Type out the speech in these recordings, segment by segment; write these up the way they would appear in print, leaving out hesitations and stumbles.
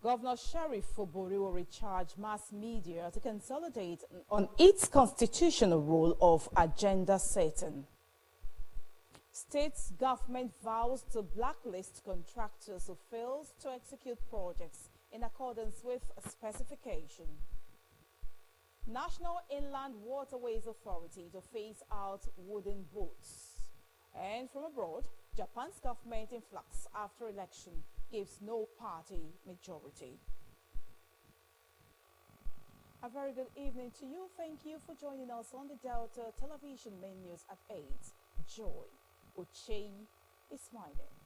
Governor Sheriff Fuburiori charged mass media to consolidate on its constitutional role of agenda setting. State's government vows to blacklist contractors who fail to execute projects in accordance with a specification. National Inland Waterways Authority to phase out wooden boats. And from abroad, Japan's government in flux after election gives no party majority. A very good evening to you. Thank you for joining us on the Delta Television main news at 8. Joy Ochei is my name.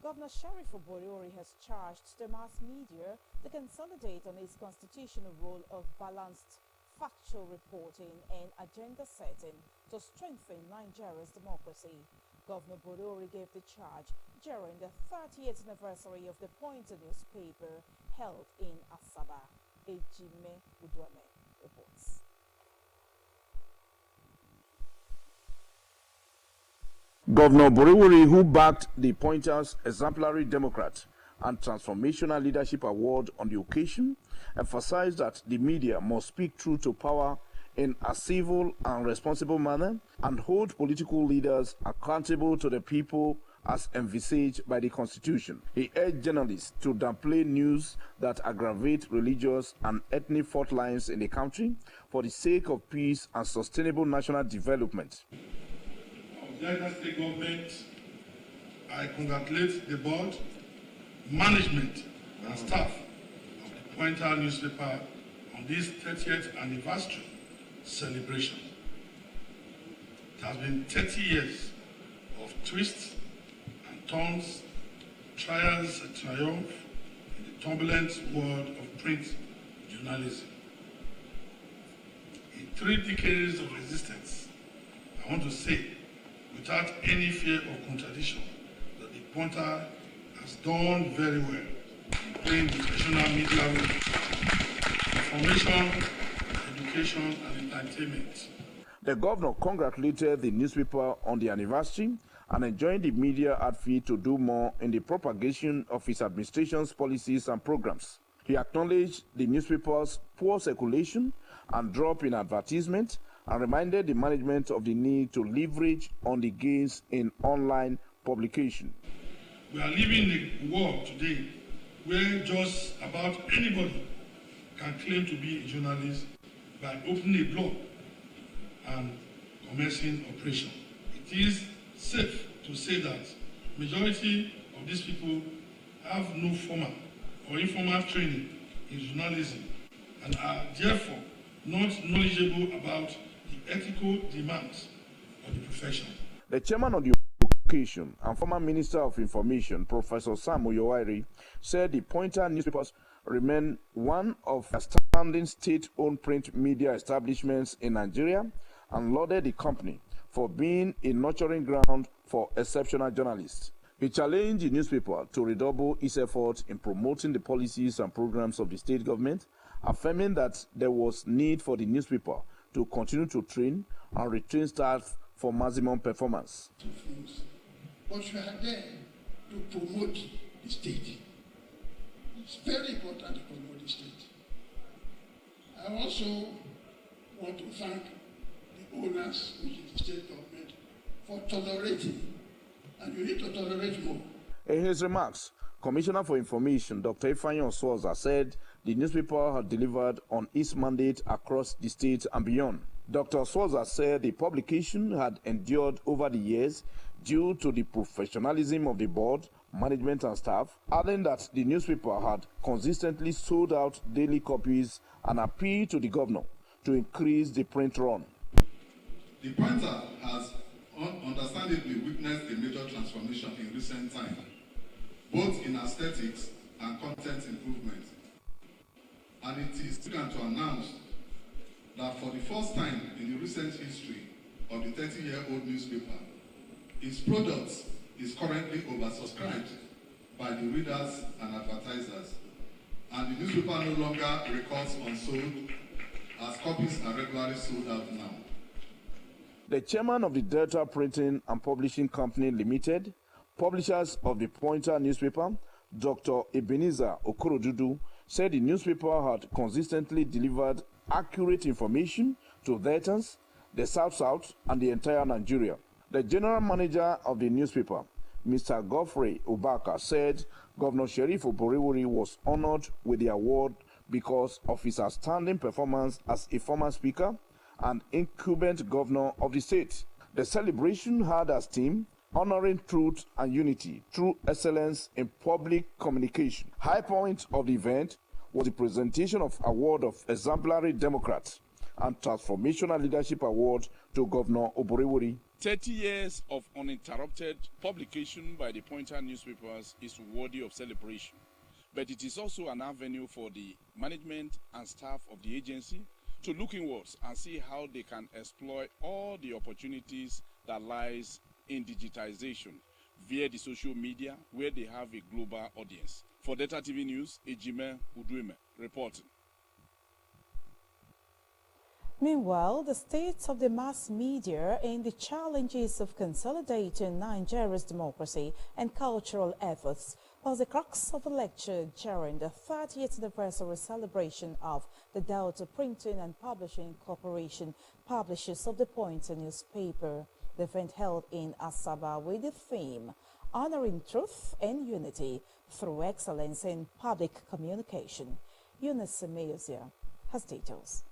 Governor Sheriff Fuburiori has charged the mass media to consolidate on its constitutional role of balanced factual reporting and agenda setting to strengthen Nigeria's democracy. Governor Fuburiori gave the charge during the 30th anniversary of the Pointer newspaper held in Asaba. Ejime Udwame reports. Governor Fuburiori, who backed the Pointer's Exemplary Democrat and Transformational Leadership Award on the occasion, emphasized that the media must speak truth to power in a civil and responsible manner and hold political leaders accountable to the people as envisaged by the Constitution. He urged journalists to downplay news that aggravate religious and ethnic fault lines in the country for the sake of peace and sustainable national development. Of the Delta State government, I congratulate the board, management, and staff of the Pointer newspaper on this 30th anniversary celebration. It has been 30 years of twists and turns, trials and triumph in the turbulent world of print journalism. In 3 decades of existence, I want to say, without any fear of contradiction, that the Pointer has done very well in playing the professional media role, information, education, and entertainment. The governor congratulated the newspaper on the anniversary and enjoined the media outfit to do more in the propagation of his administration's policies and programs. He acknowledged the newspaper's poor circulation and drop in advertisement and reminded the management of the need to leverage on the gains in online publication. We are living in a world today where just about anybody can claim to be a journalist by opening a blog and commencing operation. It is safe to say that majority of these people have no formal or informal training in journalism and are therefore not knowledgeable about the ethical demands of the profession. The chairman of the occasion and former Minister of Information, Professor Sam Oyowairi, said the Pointer newspapers remain one of the outstanding state-owned print media establishments in Nigeria and lauded the company for being a nurturing ground for exceptional journalists. He challenged the newspaper to redouble its efforts in promoting the policies and programs of the state government, affirming that there was need for the newspaper to continue to train and retrain staff for maximum performance. But we are there to promote the state. It's very important to promote the state. I also want to thank the owners, which is the state government, for tolerating, and you need to tolerate more. In his remarks, Commissioner for Information, Dr. Ifeanyi Oswoza, said the newspaper had delivered on its mandate across the state and beyond. Dr. Oswoza said the publication had endured over the years due to the professionalism of the board, management and staff, adding that the newspaper had consistently sold out daily copies and appealed to the governor to increase the print run. The Pointer has understandably witnessed a major transformation in recent times, both in aesthetics and content improvement. And it is significant to announce that for the first time in the recent history of the 30-year-old newspaper, its product is currently oversubscribed by the readers and advertisers, and the newspaper no longer records unsold, as copies are regularly sold out now. The chairman of the Delta Printing and Publishing Company Limited, publishers of the Pointer newspaper, Dr. Ebenezer Okorodudu said the newspaper had consistently delivered accurate information to Deltans, the South-South, and the entire Nigeria. The general manager of the newspaper, Mr. Godfrey Obaka, said Governor Sheriff Oborewori was honored with the award because of his outstanding performance as a former speaker and incumbent governor of the state. The celebration had as theme honoring truth and unity through excellence in public communication. High point of the event was the presentation of Award of Exemplary Democrat and Transformational Leadership Award to Governor Oborewori. 30 years of uninterrupted publication by the Pointer newspapers is worthy of celebration, but it is also an avenue for the management and staff of the agency to look inwards and see how they can exploit all the opportunities that lies in digitization via the social media where they have a global audience. For Delta TV News, Ejime Udueme reporting. Meanwhile, the state of the mass media and the challenges of consolidating Nigeria's democracy and cultural efforts was the crux of the lecture during the 30th anniversary celebration of the Delta Printing and Publishing Corporation, publishers of the Pointer newspaper. The event held in Asaba with the theme Honoring Truth and Unity through Excellence in Public Communication. Eunice Meozia has details.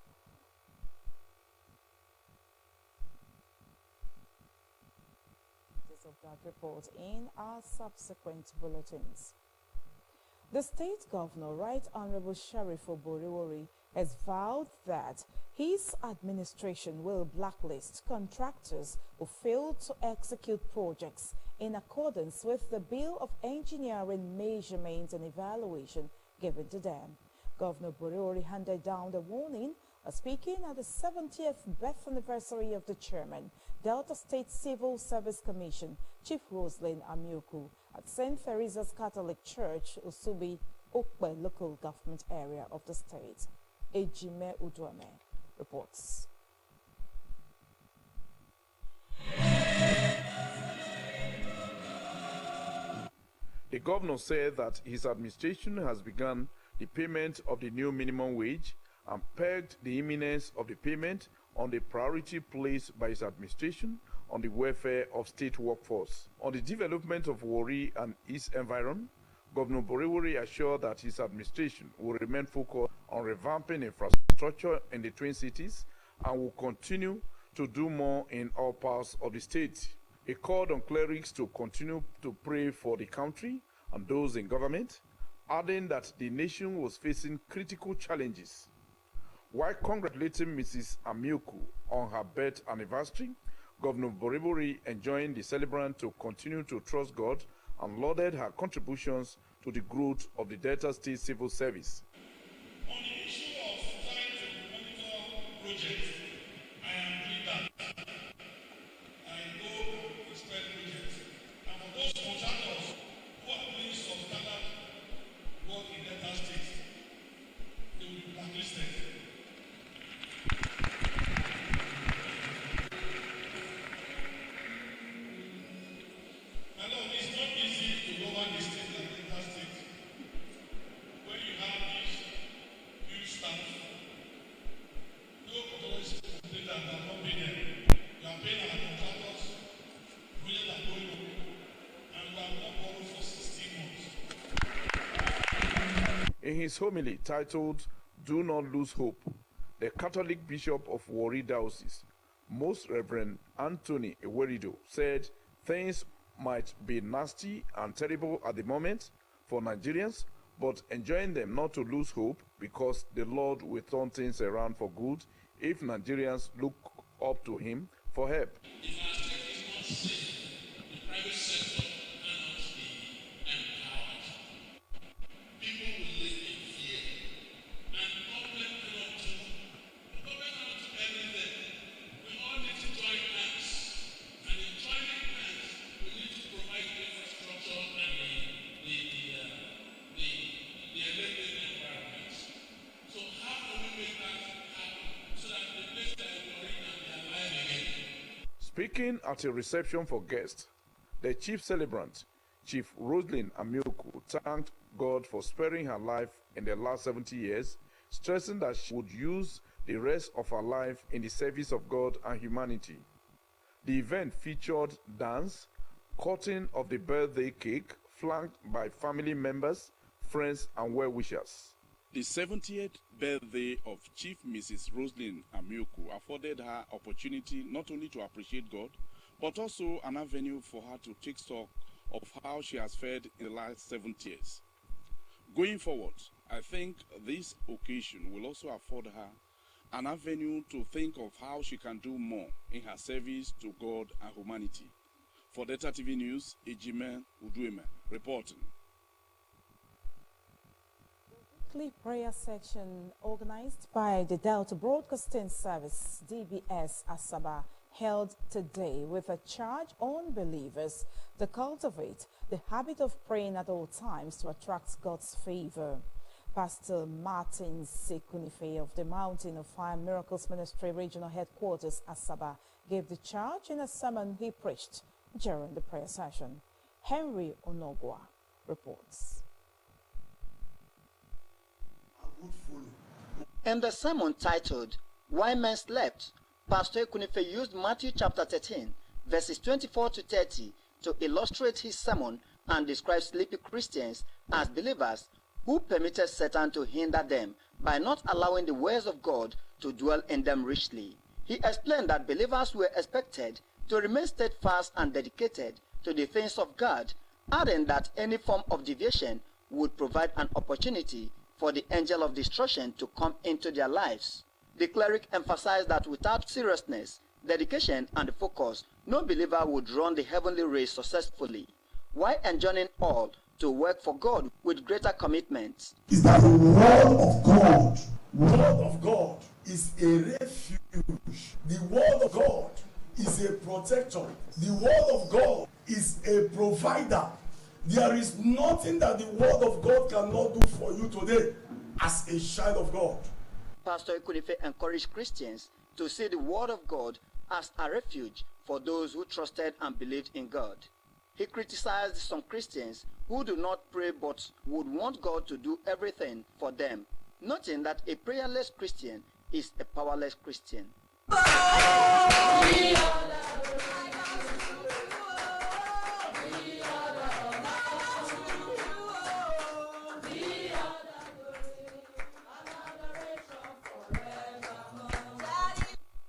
Of that report in our subsequent bulletins. The state governor, Right Honorable Sheriff Oborewori, has vowed that his administration will blacklist contractors who fail to execute projects in accordance with the Bill of Engineering Measurement and Evaluation given to them. Governor Oborewori handed down the warning speaking at the 70th birth anniversary of the chairman, Delta State Civil Service Commission, Chief Roslyn Amioku, at St. Teresa's Catholic Church, Usubi, Okwe local government area of the state. Ejime Udueme reports. The governor said that his administration has begun the payment of the new minimum wage and pegged the imminence of the payment on the priority placed by his administration on the welfare of state workforce. On the development of Warri and its environment, Governor Oborewori assured that his administration will remain focused on revamping infrastructure in the Twin Cities and will continue to do more in all parts of the state. He called on clerics to continue to pray for the country and those in government, adding that the nation was facing critical challenges. While congratulating Mrs. Amioku on her birth anniversary, Governor Oborewori enjoined the celebrant to continue to trust God and lauded her contributions to the growth of the Delta State Civil Service. On the issue of trying to monitor projects, I am doing that. I go inspect projects. And for those contractors who are doing substandard work in Delta State, they will be blacklisted. In his homily titled, Do Not Lose Hope, the Catholic Bishop of Warri Diocese, Most Reverend Anthony Ewerido, said things might be nasty and terrible at the moment for Nigerians, but enjoin them not to lose hope because the Lord will turn things around for good if Nigerians look up to him for help. If our state is not safe, the private sector cannot be empowered. People will live in fear. And government cannot do everything. We all need to join hands. And in joining hands, we need to provide the infrastructure and the enabling environments. So how can we make that happen so that the place that we're in and we are alive again? Speaking at a reception for guests, the chief celebrant, Chief Roslyn Amioku thanked God for sparing her life in the last 70 years, stressing that she would use the rest of her life in the service of God and humanity. The event featured dance, cutting of the birthday cake, flanked by family members, friends, and well-wishers. The 70th birthday of Chief Mrs. Roslyn Amioku afforded her opportunity not only to appreciate God, but also an avenue for her to take stock of how she has fared in the last 70 years. Going forward, I think this occasion will also afford her an avenue to think of how she can do more in her service to God and humanity. For Delta TV News, Ejime Udueme reporting. Weekly prayer section organized by the Delta Broadcasting Service, DBS Asaba, held today with a charge on believers to cultivate the habit of praying at all times to attract God's favor. Pastor Martin Sekunife of the Mountain of Fire Miracles Ministry Regional Headquarters, Asaba, gave the charge in a sermon he preached during the prayer session. Henry Onogwa reports. In the sermon titled, Why Men Slept, Pastor Ekunife used Matthew chapter 13, verses 24 to 30 to illustrate his sermon and describe sleepy Christians as believers who permitted Satan to hinder them by not allowing the words of God to dwell in them richly. He explained that believers were expected to remain steadfast and dedicated to the things of God, adding that any form of deviation would provide an opportunity for the angel of destruction to come into their lives. The cleric emphasized that without seriousness, dedication, and focus, no believer would run the heavenly race successfully, while enjoining all to work for God with greater commitment. Is that the word of God is a refuge. The word of God is a protector. The word of God is a provider. There is nothing that the word of God cannot do for you today as a child of God. Pastor Ekunife encouraged Christians to see the word of God as a refuge for those who trusted and believed in God. He criticized some Christians who do not pray but would want God to do everything for them, noting that a prayerless Christian is a powerless Christian.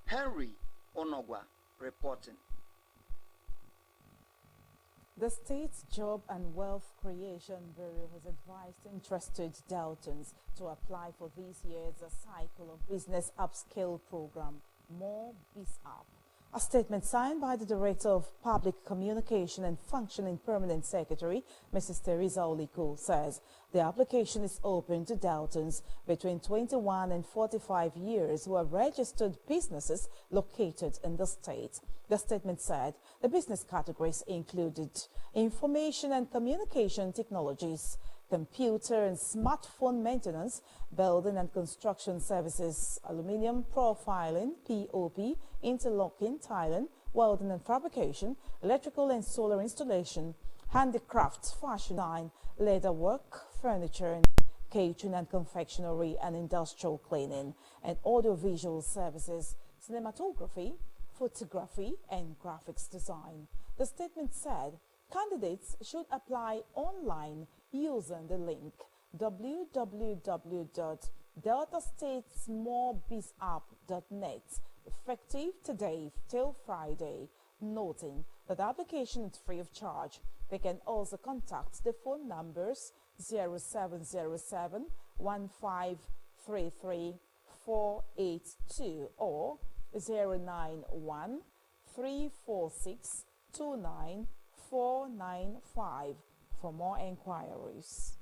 Henry Onogwa reporting. The state's Job and Wealth Creation Bureau has advised interested Deltans to apply for this year's cycle of business upskill program, More BizUp. A statement signed by the Director of Public Communication and Functioning Permanent Secretary, Mrs. Teresa Oliko, says the application is open to Deltans between 21 and 45 years who are registered businesses located in the state. The statement said the business categories included information and communication technologies, computer and smartphone maintenance, building and construction services, aluminium profiling, POP, interlocking, tiling, welding and fabrication, electrical and solar installation, handicrafts, fashion design, leatherwork, furniture and catering and confectionery and industrial cleaning, and audiovisual services, cinematography, photography and graphics design. The statement said candidates should apply online using the link www.deltastatesmorebizup.net effective today till Friday, noting that the application is free of charge. They can also contact the phone numbers 0707 1533 482 or 091 346 29495 for more enquiries.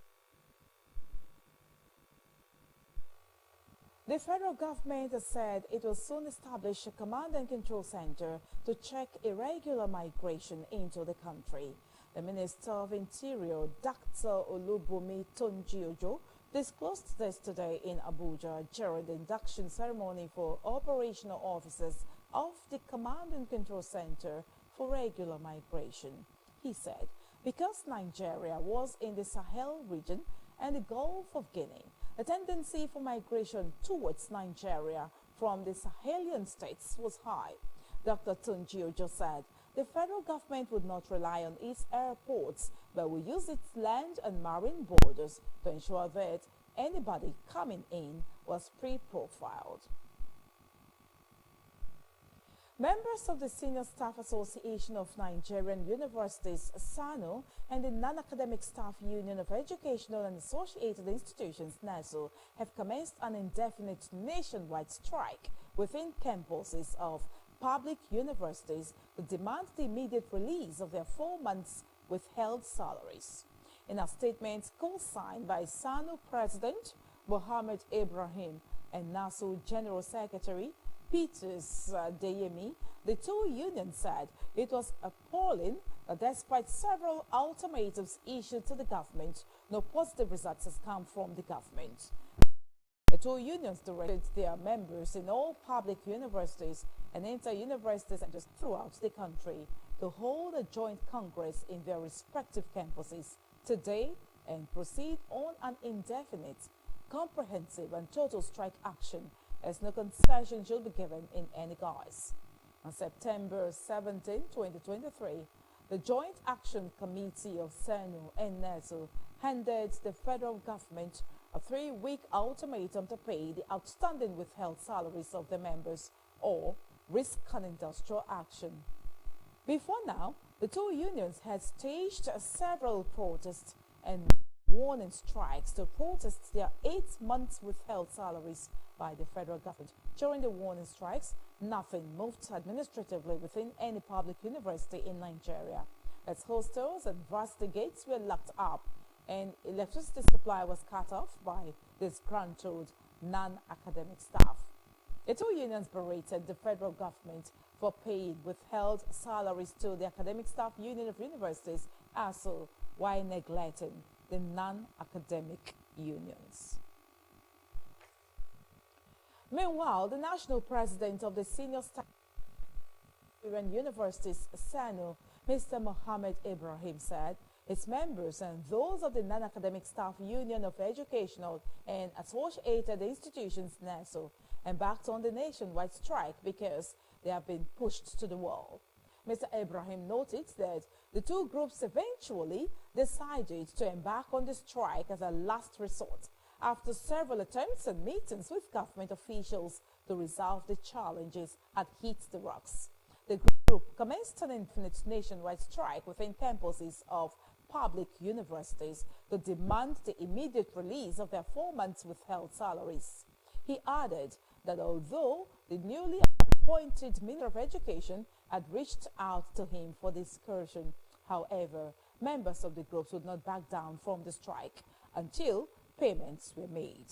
The federal government has said it will soon establish a command and control center to check irregular migration into the country. The Minister of Interior, Dr. Olubunmi Tonjiojo, disclosed this today in Abuja during the induction ceremony for operational officers of the Command and Control Center for Regular Migration. He said Because Nigeria was in the Sahel region and the Gulf of Guinea, the tendency for migration towards Nigeria from the Sahelian states was high. Dr. Tunji Ojo said the federal government would not rely on its airports, but will use its land and marine borders to ensure that anybody coming in was pre-profiled. Members of the Senior Staff Association of Nigerian Universities, SANU, and the Non-Academic Staff Union of Educational and Associated Institutions, NASU, have commenced an indefinite nationwide strike within campuses of public universities to demand the immediate release of their 4 months withheld salaries. In a statement co-signed by SANU President Mohammed Ibrahim and NASU General Secretary Peters Deyemi, the two unions said it was appalling that despite several ultimatums issued to the government, no positive results has come from the government. The two unions directed their members in all public universities and inter-university centers throughout the country to hold a joint congress in their respective campuses today and proceed on an indefinite, comprehensive and total strike action as no concession should be given in any guise. On September 17, 2023, the Joint Action Committee of SANU and NASU handed the federal government a 3-week ultimatum to pay the outstanding withheld salaries of the members or risk an industrial action. Before now, the two unions had staged several protests and warning strikes to protest their 8 months withheld salaries by the federal government. During the warning strikes, nothing moved administratively within any public university in Nigeria, as hostels and varsity gates were locked up and electricity supply was cut off by disgruntled non-academic staff. The two unions berated the federal government for paying withheld salaries to the Academic Staff Union of Universities, ASU, while neglecting the non-academic unions. Meanwhile, the national president of the Senior Staff Universities, SANU, Mr. Mohammed Ibrahim, said its members and those of the Non-Academic Staff Union of Educational and Associated Institutions, NASU, embarked on the nationwide strike because they have been pushed to the wall. Mr. Ibrahim noted that the two groups eventually decided to embark on the strike as a last resort after several attempts and meetings with government officials to resolve the challenges had hit the rocks. The group commenced an infinite nationwide strike within campuses of public universities to demand the immediate release of their 4 months withheld salaries. He added that although the newly appointed Minister of Education had reached out to him for discussion, however, members of the groups would not back down from the strike until payments were made.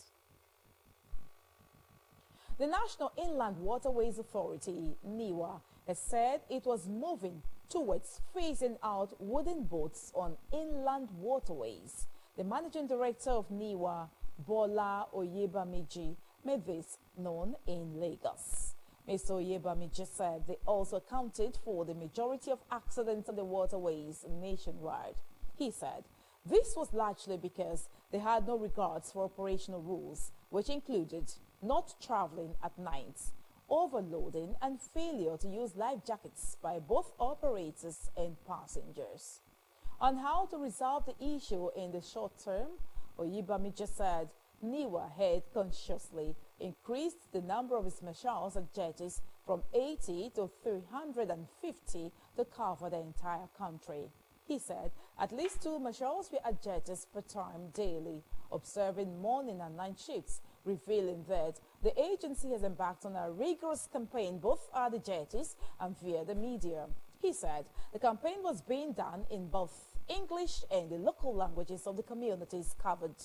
The National Inland Waterways Authority, NIWA, has said it was moving towards phasing out wooden boats on inland waterways. The managing director of NIWA, Bola Oyebamiji, made this known in Lagos. Mr. Oyebamiji said they also accounted for the majority of accidents on the waterways nationwide. He said this was largely because they had no regards for operational rules, which included not traveling at night, overloading, and failure to use life jackets by both operators and passengers. On how to resolve the issue in the short term, Oyebamiji said NIWA had consciously increased the number of its marshals and judges from 80 to 350 to cover the entire country. He said at least 2 marshals were at judges per time daily, observing morning and night shifts, revealing that the agency has embarked on a rigorous campaign both at the judges and via the media. He said the campaign was being done in both English and the local languages of the communities covered.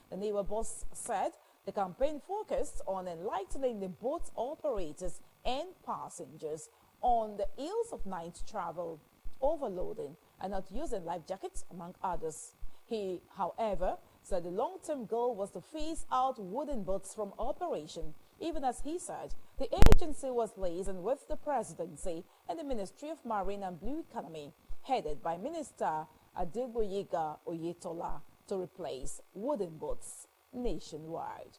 The NIWA boss said the campaign focused on enlightening the boat operators and passengers on the ills of night travel, overloading, and not using life jackets, among others. He, however, said the long-term goal was to phase out wooden boats from operation, even as he said the agency was liaising with the presidency and the Ministry of Marine and Blue Economy, headed by Minister Adegboyega Oyetola to replace wooden boats nationwide.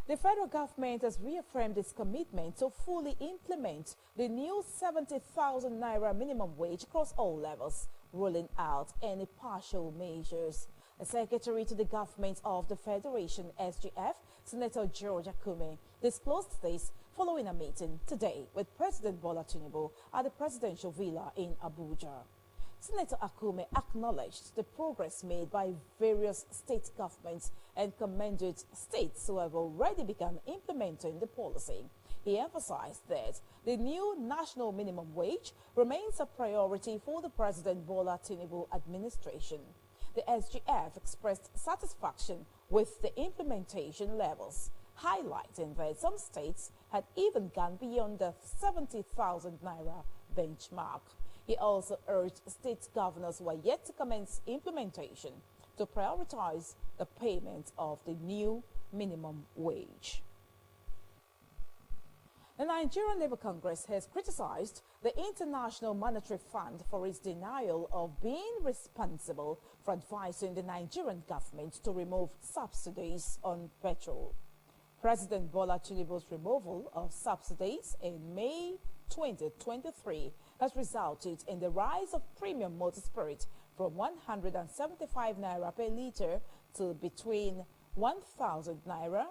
The federal government has reaffirmed its commitment to fully implement the new 70,000 naira minimum wage across all levels, ruling out any partial measures. The Secretary to the Government of the Federation, SGF, Senator George Akume, disclosed this following a meeting today with President Bola Tinubu at the Presidential Villa in Abuja. Senator Akume acknowledged the progress made by various state governments and commended states who have already begun implementing the policy. He emphasized that the new national minimum wage remains a priority for the President Bola Tinubu administration. The SGF expressed satisfaction with the implementation levels, highlighting that some states had even gone beyond the 70,000 naira benchmark. He also urged state governors who are yet to commence implementation to prioritize the payment of the new minimum wage. The Nigerian Labour Congress has criticized the International Monetary Fund for its denial of being responsible for advising the Nigerian government to remove subsidies on petrol. President Bola Tinubu's removal of subsidies in May 2023 has resulted in the rise of premium motor spirit from 175 naira per litre to between 1,000 naira,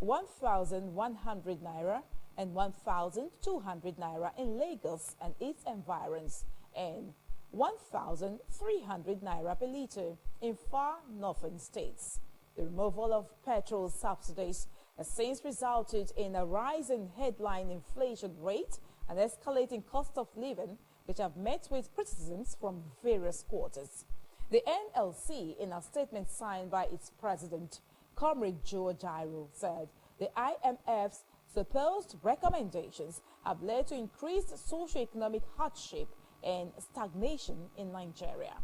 1,100 naira, and 1,200 naira in Lagos and its environs, and 1,300 naira per litre in far northern states. The removal of petrol subsidies has since resulted in a rise in headline inflation rate and escalating cost of living, which have met with criticisms from various quarters. The NLC, in a statement signed by its president, Comrade Joe Jairo, said the IMF's supposed recommendations have led to increased socio-economic hardship and stagnation in Nigeria.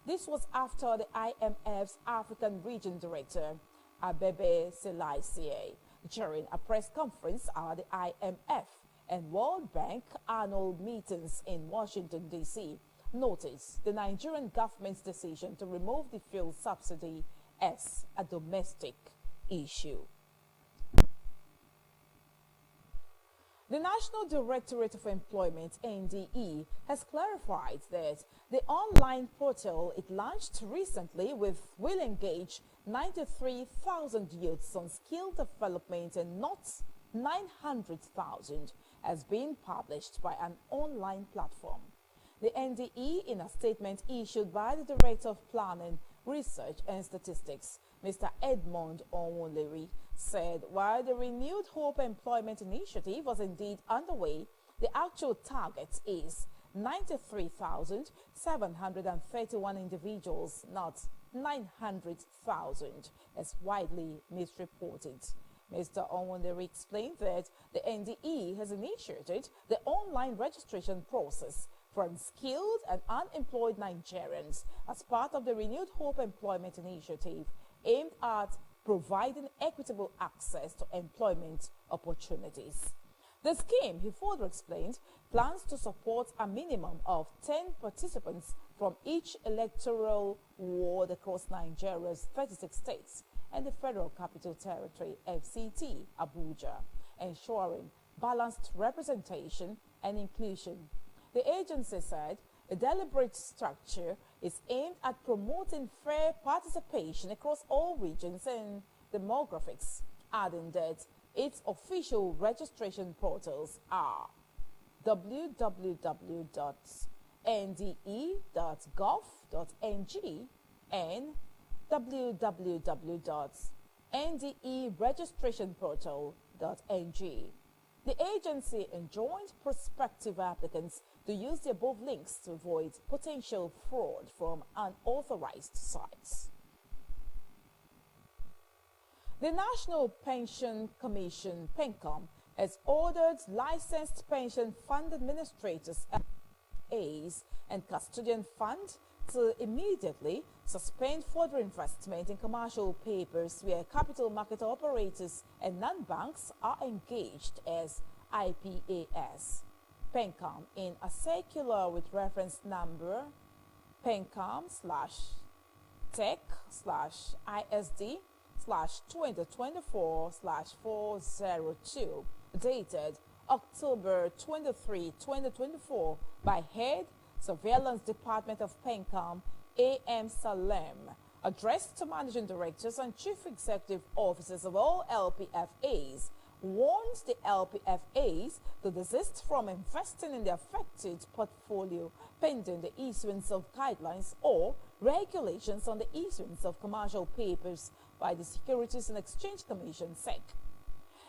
This was after the IMF's African Region Director, Abebe Selassie, during a press conference at the IMF and World Bank annual meetings in Washington, D.C., noticed the Nigerian government's decision to remove the fuel subsidy as a domestic issue. The National Directorate of Employment, NDE, has clarified that the online portal it launched recently will engage 93,000 youths on skill development and not 900,000 as being published by an online platform. The NDE, in a statement issued by the Director of Planning, Research and Statistics, Mr. Edmond Onwuleri, said while the Renewed Hope Employment Initiative was indeed underway, the actual target is 93,731 individuals, not 900,000, as widely misreported. Mr. Onwuleri explained that the NDE has initiated the online registration process for unskilled and unemployed Nigerians as part of the Renewed Hope Employment Initiative aimed at providing equitable access to employment opportunities. The scheme, he further explained, plans to support a minimum of 10 participants from each electoral ward across Nigeria's 36 states and the Federal Capital Territory, FCT, Abuja, ensuring balanced representation and inclusion. The agency said the deliberate structure is aimed at promoting fair participation across all regions and demographics, adding that its official registration portals are www.nde.gov.ng and www.nderegistrationportal.ng. The agency enjoined prospective applicants to use the above links to avoid potential fraud from unauthorized sites. The National Pension Commission, PENCOM, has ordered licensed pension fund administrators, A's, and custodian fund to immediately suspend further investment in commercial papers where capital market operators and non-banks are engaged as IPAS. PENCAM in a circular with reference number PENCAM/tech/ISD/2024/402 dated October 23, 2024 by Head Surveillance Department of PENCAM A.M. Salem, addressed to managing directors and chief executive officers of all LPFAs, warns the LPFAs to desist from investing in the affected portfolio pending the issuance of guidelines or regulations on the issuance of commercial papers by the Securities and Exchange Commission (SEC).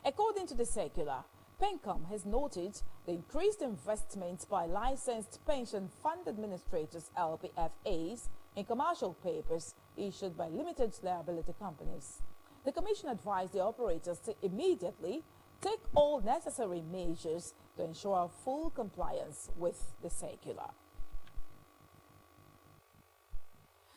According to the circular, PENCAM has noted the increased investment by licensed pension fund administrators LPFAs in commercial papers issued by limited liability companies. The Commission advised the operators to immediately take all necessary measures to ensure full compliance with the circular.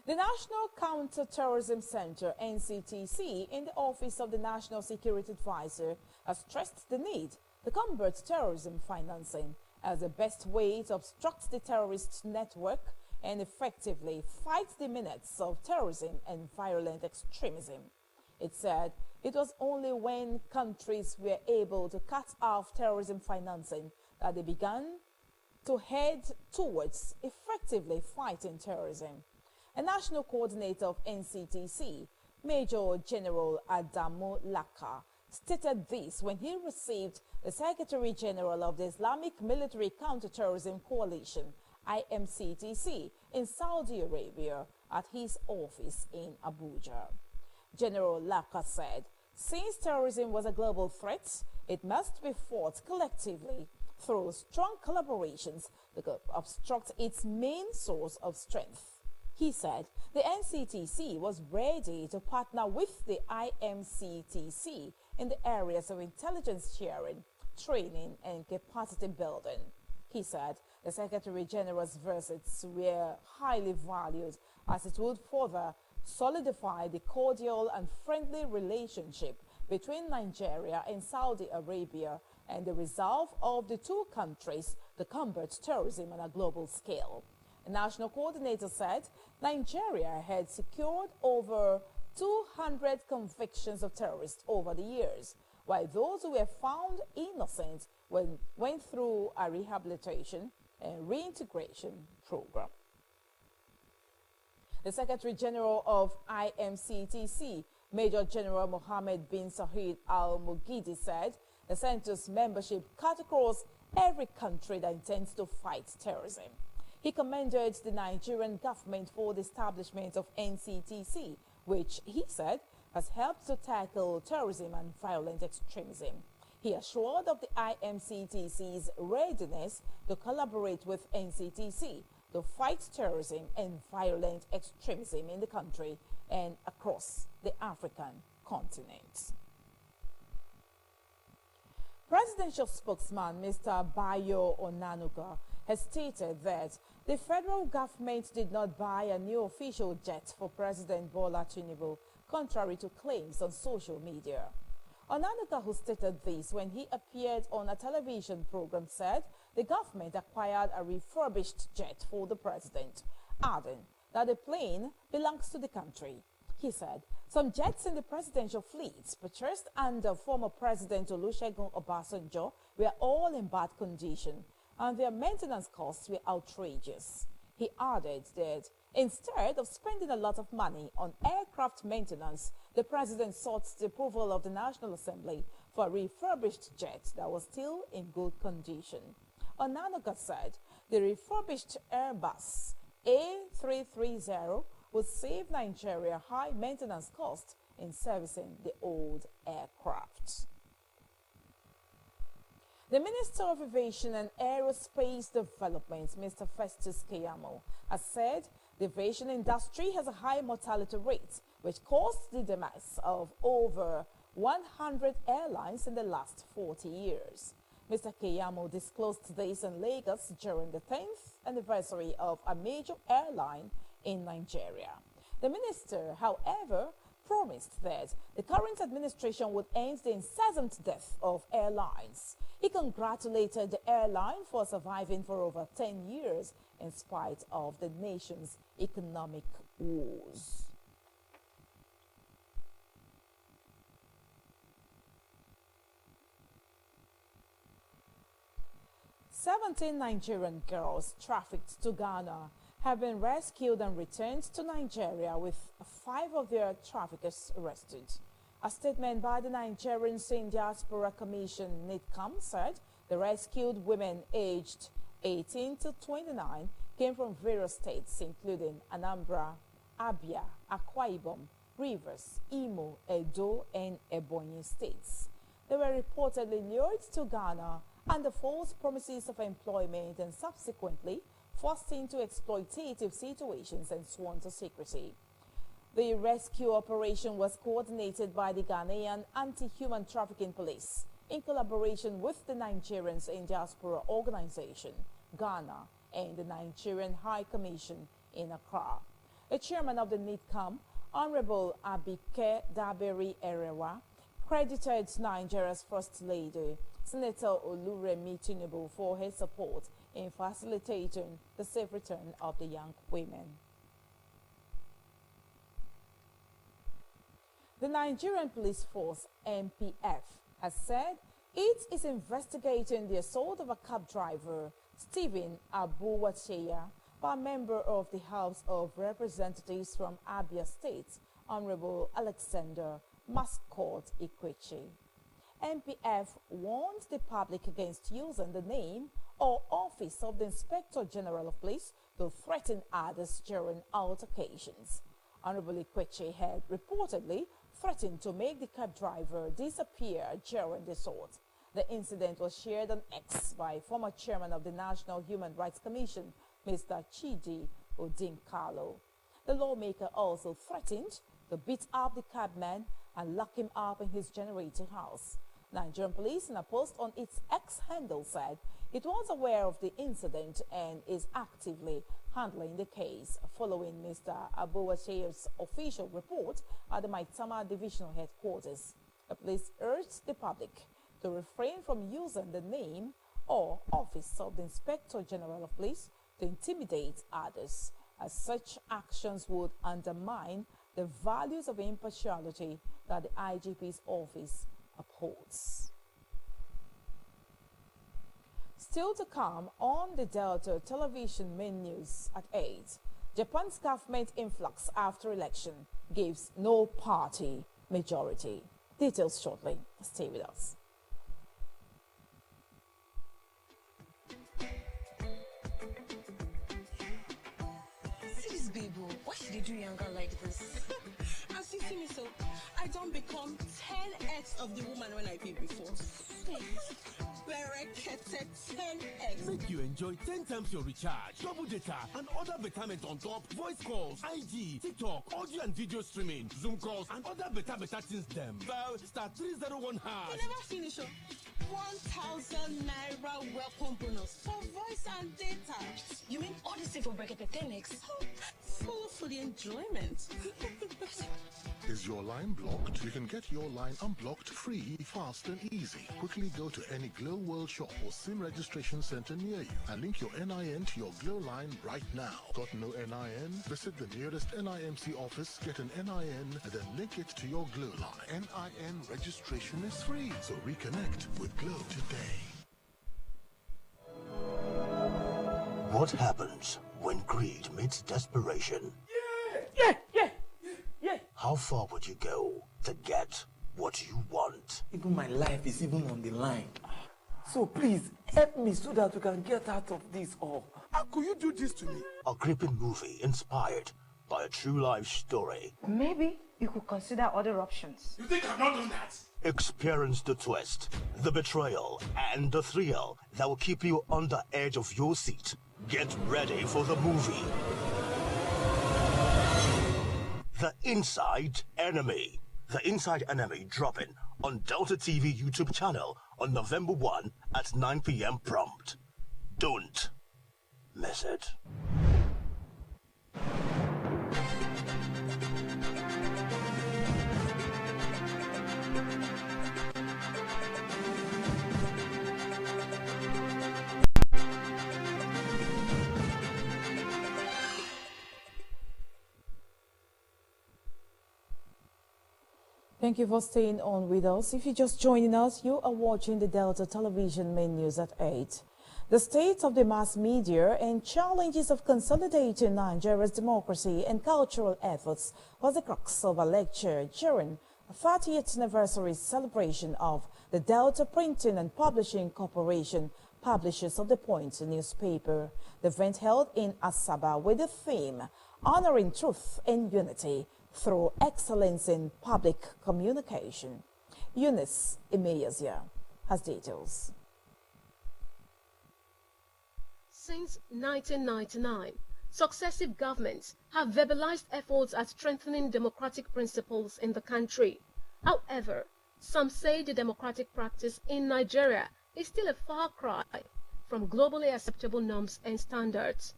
The National Counter-Terrorism Center, NCTC, in the Office of the National Security Advisor, has stressed the need to combat terrorism financing as the best way to obstruct the terrorist network and effectively fight the menace of terrorism and violent extremism. It said it was only when countries were able to cut off terrorism financing that they began to head towards effectively fighting terrorism. A national coordinator of NCTC, Major General Adamu Laka, stated this when he received the Secretary General of the Islamic Military Counterterrorism Coalition, IMCTC, in Saudi Arabia at his office in Abuja. General Laka said, since terrorism was a global threat, it must be fought collectively through strong collaborations to obstruct its main source of strength. He said the NCTC was ready to partner with the IMCTC in the areas of intelligence sharing, training, and capacity building. He said the Secretary General's visits were highly valued as it would further solidify the cordial and friendly relationship between Nigeria and Saudi Arabia and the resolve of the two countries to combat terrorism on a global scale. A national coordinator said Nigeria had secured over 200 convictions of terrorists over the years, while those who were found innocent went through a rehabilitation and reintegration program. The Secretary General of IMCTC, Major General Mohammed bin Saeed Al-Mugidi, said the center's membership cut across every country that intends to fight terrorism. He commended the Nigerian government for the establishment of NCTC, which he said has helped to tackle terrorism and violent extremism. He assured of the IMCTC's readiness to collaborate with NCTC to fight terrorism and violent extremism in the country and across the African continent. Presidential spokesman Mr. Bayo Onanuga has stated that the federal government did not buy a new official jet for President Bola Tinubu, contrary to claims on social media. Onanuga, who stated this when he appeared on a television program, said the government acquired a refurbished jet for the president, adding that the plane belongs to the country. He said some jets in the presidential fleet purchased under former President Olusegun Obasanjo were all in bad condition, and their maintenance costs were outrageous. He added that instead of spending a lot of money on aircraft maintenance, the president sought the approval of the National Assembly for a refurbished jet that was still in good condition. Onanuga said the refurbished Airbus A330 would save Nigeria high maintenance costs in servicing the old aircraft. The Minister of Aviation and Aerospace Development, Mr. Festus Keyamo, has said the aviation industry has a high mortality rate, which caused the demise of over 100 airlines in the last 40 years. Mr. Keyamo disclosed this in Lagos during the 10th anniversary of a major airline in Nigeria. The minister, however, promised that the current administration would end the incessant death of airlines. He congratulated the airline for surviving for over 10 years in spite of the nation's economic woes. 17 Nigerian girls trafficked to Ghana have been rescued and returned to Nigeria, with 5 of their traffickers arrested. A statement by the Nigerian Sin Diaspora Commission, NIDCAM, said the rescued women aged 18 to 29 came from various states, including Anambra, Abia, Akwa Ibom, Rivers, Imo, Edo, and Ebonyi states. They were reportedly lured to Ghana under false promises of employment and subsequently forced into exploitative situations and sworn to secrecy. The rescue operation was coordinated by the Ghanaian Anti-Human Trafficking Police in collaboration with the Nigerians in Diaspora Organization, Ghana, and the Nigerian High Commission in Accra. The chairman of the NIDCAM, Honorable Abike Daberi Erewa, credited Nigeria's First Lady, Senator Oluremi Tinubu, for her support in facilitating the safe return of the young women. The Nigerian Police Force, NPF, has said it is investigating the assault of a cab driver, Stephen Abuwacheya, by a member of the House of Representatives from Abia State, Honorable Alexander Mascot Ikwechi. NPF warned the public against using the name or office of the Inspector General of Police to threaten others during altercations. Honorable Ikwechi had reportedly threatened to make the cab driver disappear during the assault. The incident was shared on X by former chairman of the National Human Rights Commission, Mr. Chidi Odinkalo. The lawmaker also threatened to beat up the cabman and lock him up in his generator house. Nigerian police, in a post on its X handle, said it was aware of the incident and is actively handling the case. Following Mr. Abuwacheya's official report at the Maitama Divisional Headquarters, the police urged the public to refrain from using the name or office of the Inspector General of Police to intimidate others, as such actions would undermine the values of impartiality that the IGP's office upholds. Still to come on the Delta Television main news at 8, Japan's government influx after election gives no party majority. Details shortly. Stay with us. Why should they do younger like this? As you see me so, I don't become 10x of the woman when I be before. Berekete 10x. Make you enjoy 10 times your recharge, double data, and other vitamins on top, voice calls, IG, TikTok, audio and video streaming, Zoom calls, and other better things them. Dial *301#. You never finish up. 1,000 naira welcome bonus for voice and data. You mean all this thing for Berekete 10x? Full for the enjoyment. Is your line blocked? You can get your line unblocked free, fast and easy. Quickly go to any Glow World shop or SIM registration center near you and link your NIN to your Glow line right now. Got no NIN? Visit the nearest NIMC office, get an NIN, and then link it to your Glow line. NIN registration is free, so reconnect with Glow today. What happens when greed meets desperation? Yeah. How far would you go to get what you want? Even my life is even on the line. So please, help me so that we can get out of this all. How could you do this to me? A gripping movie inspired by a true life story. Maybe you could consider other options. You think I've not done that? Experience the twist, the betrayal, and the thrill that will keep you on the edge of your seat. Get ready for the movie. The Inside Enemy. The Inside Enemy dropping on Delta TV YouTube channel on November 1 at 9 p.m. prompt. Don't miss it. Thank you for staying on with us. If you're just joining us, you are watching the Delta Television main news at 8. The state of the mass media and challenges of consolidating Nigeria's democracy and cultural efforts was the crux of a lecture during a 30th anniversary celebration of the Delta Printing and Publishing Corporation, publishers of the Point newspaper. The event held in Asaba with the theme Honoring Truth and Unity through Excellence in Public Communication. Eunice Emeyazia has details. Since 1999, successive governments have verbalized efforts at strengthening democratic principles in the country. However, some say the democratic practice in Nigeria is still a far cry from globally acceptable norms and standards.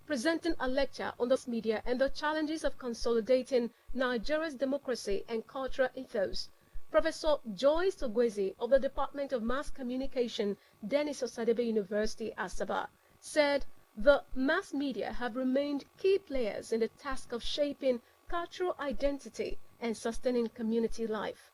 Presenting a lecture on the media and the challenges of consolidating Nigeria's democracy and cultural ethos, Professor Joyce Ogwezi of the Department of Mass Communication, Denis Osadebe University, Asaba, said the mass media have remained key players in the task of shaping cultural identity and sustaining community life.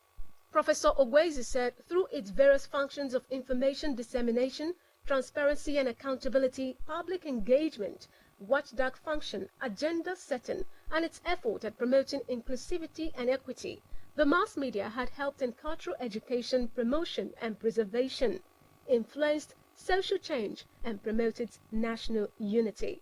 Professor Ogwezi said through its various functions of information dissemination, transparency and accountability, public engagement, watchdog function, agenda setting, and its effort at promoting inclusivity and equity, the mass media had helped in cultural education, promotion and preservation, influenced social change, and promoted national unity.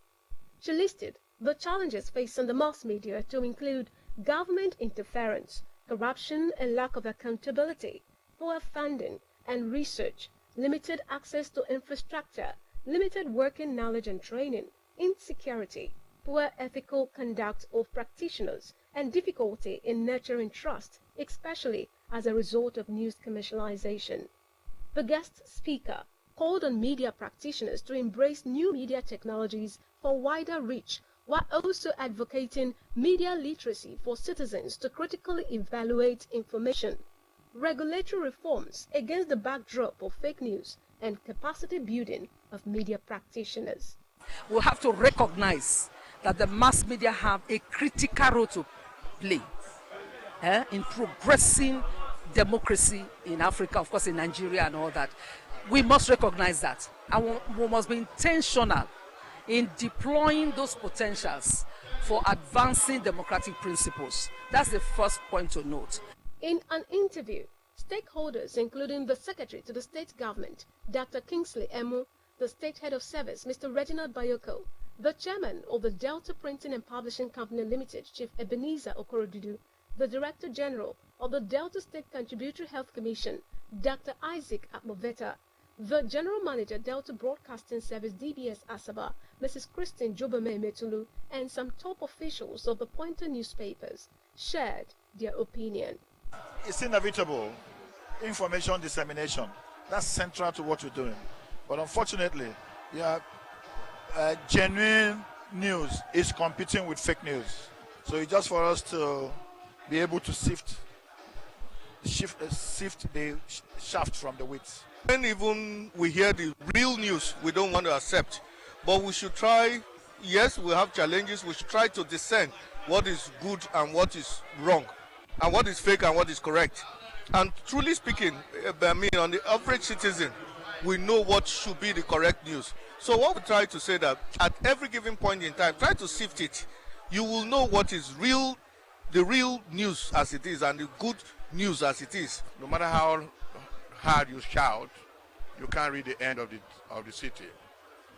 She listed the challenges facing the mass media to include government interference, corruption and lack of accountability, poor funding and research, limited access to infrastructure, limited working knowledge and training, insecurity, poor ethical conduct of practitioners, and difficulty in nurturing trust, especially as a result of news commercialization. The guest speaker called on media practitioners to embrace new media technologies for wider reach, while also advocating media literacy for citizens to critically evaluate information, regulatory reforms against the backdrop of fake news, and capacity building of media practitioners. We'll have to recognize that the mass media have a critical role to play in progressing democracy in Africa, of course in Nigeria and all that. We must recognize that, and we must be intentional in deploying those potentials for advancing democratic principles. That's the first point to note. In an interview, stakeholders, including the Secretary to the State Government, Dr. Kingsley Emu, the State Head of Service, Mr. Reginald Bayoko, the Chairman of the Delta Printing and Publishing Company Limited, Chief Ebenezer Okorodudu, the Director General of the Delta State Contributory Health Commission, Dr. Isaac Atmoveta, the General Manager, Delta Broadcasting Service, DBS Asaba, Mrs. Christine Jobame Metulu, and some top officials of the Pointer newspapers shared their opinion. It's inevitable. Information dissemination, that's central to what we're doing. But unfortunately, genuine news is competing with fake news. So it's just for us to be able to sift the shaft from the wheat. When even we hear the real news, we don't want to accept. But we should try, yes, we have challenges, we should try to discern what is good and what is wrong, and what is fake and what is correct. And truly speaking, I mean, on the average citizen, we know what should be the correct news. So what we try to say that at every given point in time, try to sift it. You will know what is real, the real news as it is, and the good news as it is. No matter how hard you shout, you can't read the end of the city.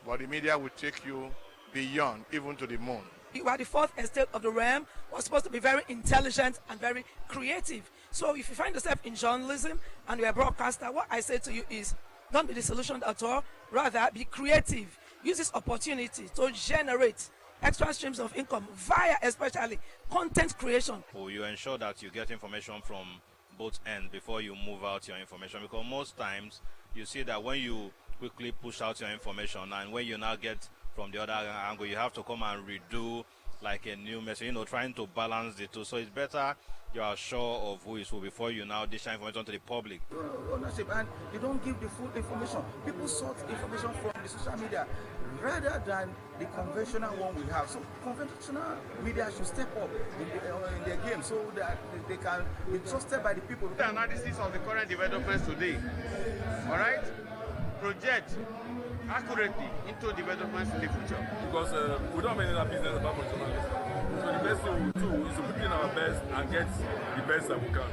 But the media will take you beyond, even to the moon. You are the fourth estate of the realm. We're supposed to be very intelligent and very creative. So if you find yourself in journalism and you're a broadcaster, what I say to you is, don't be disillusioned at all. Rather, be creative. Use this opportunity to generate extra streams of income via especially content creation. You ensure that you get information from both ends before you move out your information, because most times you see that when you quickly push out your information and when you now get from the other angle, you have to come and redo like a new message, trying to balance the two. So it's better you are sure of who is who before you now dish information to the public. Ownership, and you don't give the full information. People sought information from the social media rather than the conventional one we have. So conventional media should step up in their game so that they can be trusted by the people. The analysis of the current developments today, all right, project accurately into developments in the future. Because we don't have any business apart from journalism. So the best thing we do is to put in our best and get the best that we can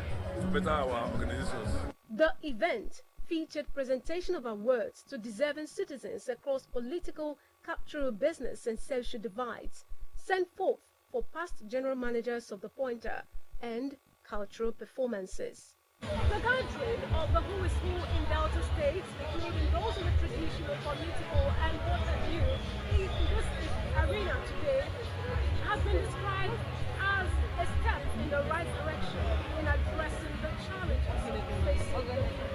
to better our organizations. The event featured presentation of awards to deserving citizens across political, cultural, business and social divides, sent forth for past general managers of the Pointer, and cultural performances. The gathering of the who is who in Delta states, including those in the traditional, political and what have you, in this arena today, has been described as a step in the right direction in addressing the challenges facing the community.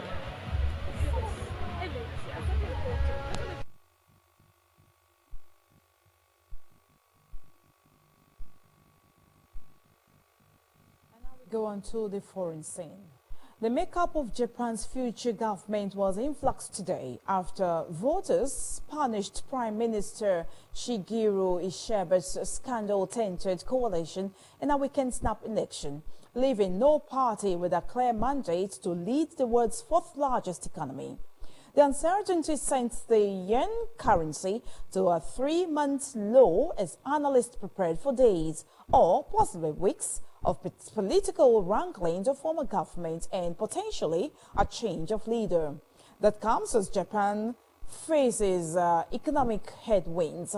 Go on to the foreign scene. The makeup of Japan's future government was in flux today after voters punished Prime Minister Shigeru Ishiba's scandal-tainted coalition in a weekend snap election, leaving no party with a clear mandate to lead the world's fourth largest economy. The uncertainty sent the yen currency to a 3-month low as analysts prepared for days or possibly weeks of political wrangling to form a government and potentially a change of leader. That comes as Japan faces economic headwinds,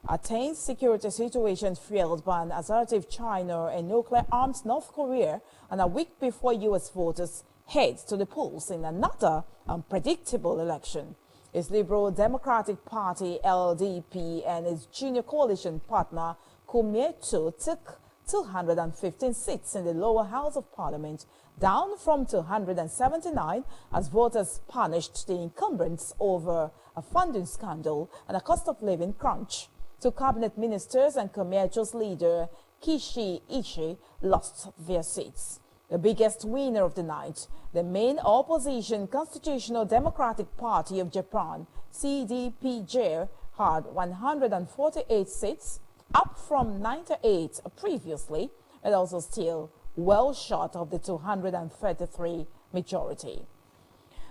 a tense security situation fueled by an assertive China and nuclear-armed North Korea, and a week before U.S. voters head to the polls in another unpredictable election. Its Liberal Democratic Party, LDP, and its junior coalition partner, Komeito, took 215 seats in the lower house of parliament, down from 279 as voters punished the incumbents over a funding scandal and a cost of living crunch. Two cabinet ministers and Komeito's leader, Kishi Ishi, lost their seats. The biggest winner of the night, the main opposition Constitutional Democratic Party of Japan, CDPJ, had 148 seats, up from 98 previously, and also still well short of the 233 majority.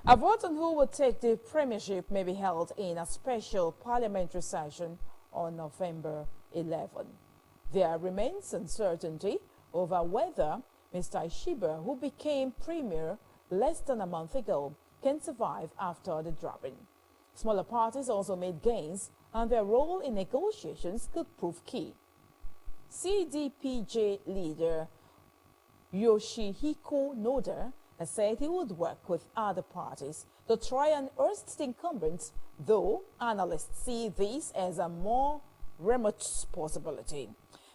A vote on who will take the premiership may be held in a special parliamentary session on November 11. There remains uncertainty over whether Mr. Ishiba, who became premier less than a month ago, can survive after the drubbing. Smaller parties also made gains, and their role in negotiations could prove key. CDPJ leader Yoshihiko Noda has said he would work with other parties to try and oust the incumbents, though analysts see this as a more remote possibility.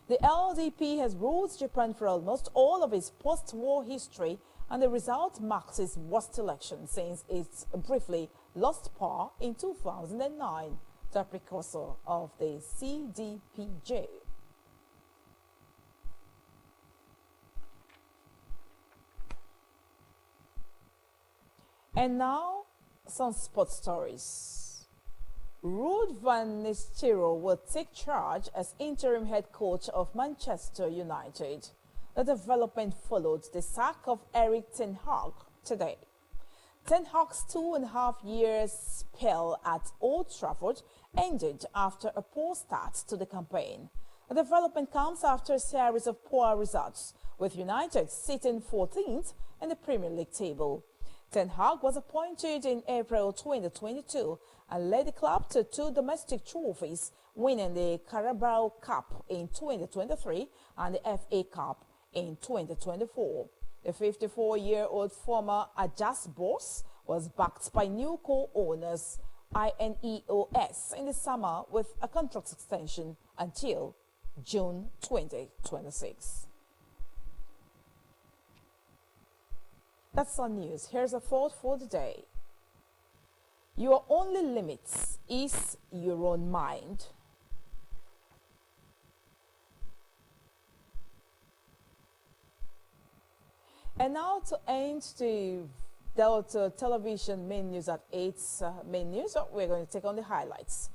The LDP has ruled Japan for almost all of its post-war history, and the result marks its worst election since its briefly lost power in 2009, the precursor of the CDPJ. And now, some sports stories. Ruud van Nistelrooy will take charge as interim head coach of Manchester United. The development followed the sack of Erik ten Hag today. Ten Hag's 2.5-year spell at Old Trafford ended after a poor start to the campaign. The development comes after a series of poor results, with United sitting 14th in the Premier League table. Ten Hag was appointed in April 2022 and led the club to 2 domestic trophies, winning the Carabao Cup in 2023 and the FA Cup in 2024. The 54-year-old former Ajax boss was backed by new co-owners INEOS in the summer with a contract extension until June 2026. That's our news. Here's a thought for the day. Your only limit is your own mind. And now to end the Delta Television main news at 8 main news, we're going to take on the highlights.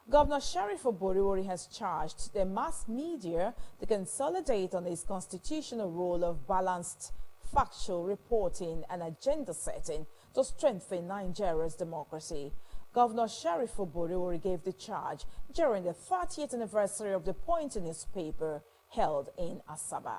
Governor Sheriff Oboriwori has charged the mass media to consolidate on his constitutional role of balanced factual reporting and agenda setting to strengthen Nigeria's democracy. Governor Sheriff Oboriwori gave the charge during the 30th anniversary of the Point newspaper held in Asaba.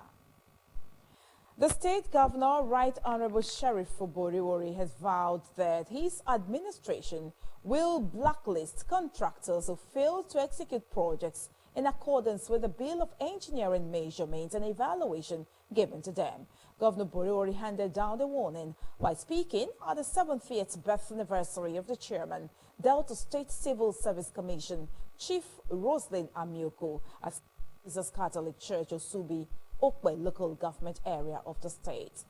The state governor, Right Honorable Sheriff Oboriwori, has vowed that his administration will blacklist contractors who fail to execute projects in accordance with the Bill of Engineering Measurement and Evaluation given to them. Governor Oboriwori handed down the warning while speaking at the 70th birth anniversary of the chairman, Delta State Civil Service Commission, Chief Roslyn Amioko, at Jesus Catholic Church, Osubi, Okwe local government area of the state.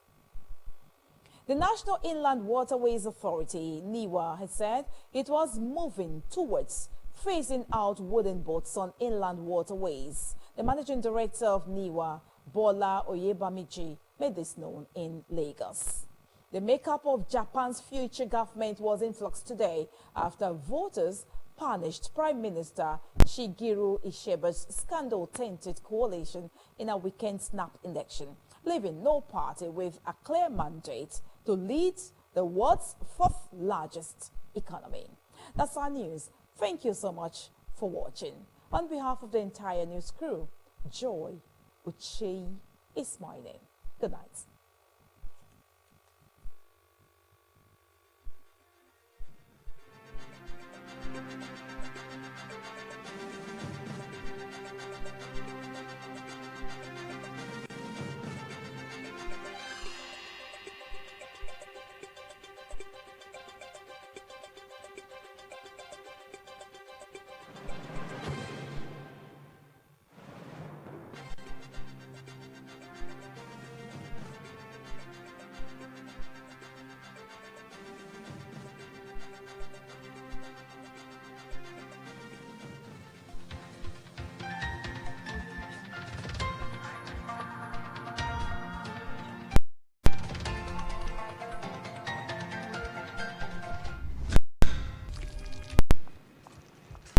The National Inland Waterways Authority, NIWA, has said it was moving towards phasing out wooden boats on inland waterways. The managing director of NIWA, Bola Oyebamiji, made this known in Lagos. The makeup of Japan's future government was in flux today after voters punished Prime Minister Shigeru Ishiba's scandal-tainted coalition in a weekend snap election, leaving no party with a clear mandate to lead the world's fourth largest economy. That's our news. Thank you so much for watching. On behalf of the entire news crew, Joy Uche is my name. Good night.